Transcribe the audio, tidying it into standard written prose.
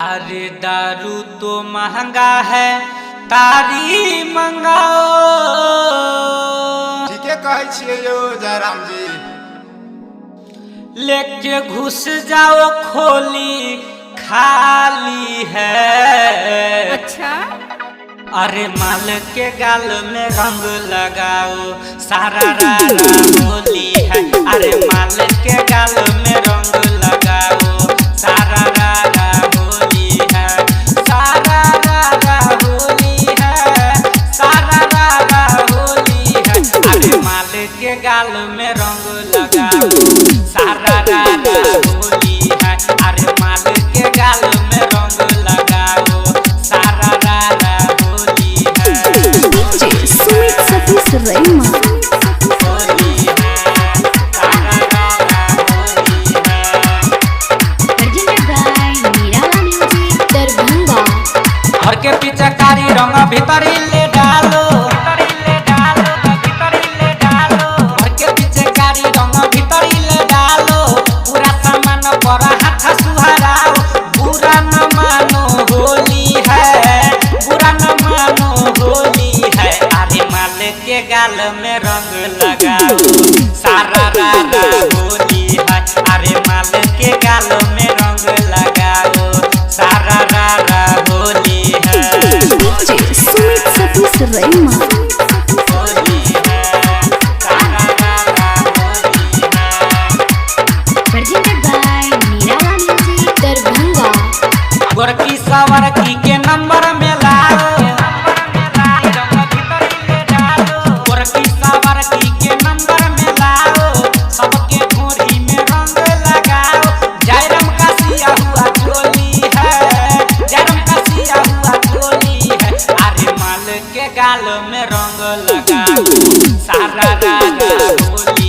अरे दारू तो महंगा है, तारी मंगाओ। ठीके कहै छियै यौ जयराम जी। लेके घुस जाओ, खोली खाली है। अच्छा, अरे माल के गाल में रंग लगाओ, सारा रारा होली है। अरे माल के गाल में रंग लगाओ, सारा रारा होली है। सारा रारा होली है, सारा रारा होली है। अरे माल के गाल में रंग लगाओ, सारा रारा होली है। अरे माल के गाल में रंग लगाओ, सारा रारा होली है। डीजे सुमित सतीश रैमा। होली है, सारा रारा होली है। Presented by Meera music Darbhanga. घर के पीछे कारी रंग भीतरी ले डालो, घर के पीछे कारी रंग भीतरी ले डालो। पूरा सामान पर हाथ सुहराओ, बुरा न मानो होली है, बुरा न मानो होली है। अरे माल के गाल में रंग लगाओ, सारा रारा होली है। अरे माल के गाल में रंग लगाओ, सारा रारा होली है। डीजे सुमित सतीश रैमा। होली है, सारा रारा होली है। Presented by Meera music Darbhanga. गोरकी सवरकी के नंबर में लाओ, गोरकी सवरकी के नंबर में लाओ। सबके घोड़ी में रंग लगाओ, जयराम का सिया हुआ चोली है, जयराम का सिया हुआ चोली है। अरे माल के गाल में रंग लगाओ, सारा रारा होली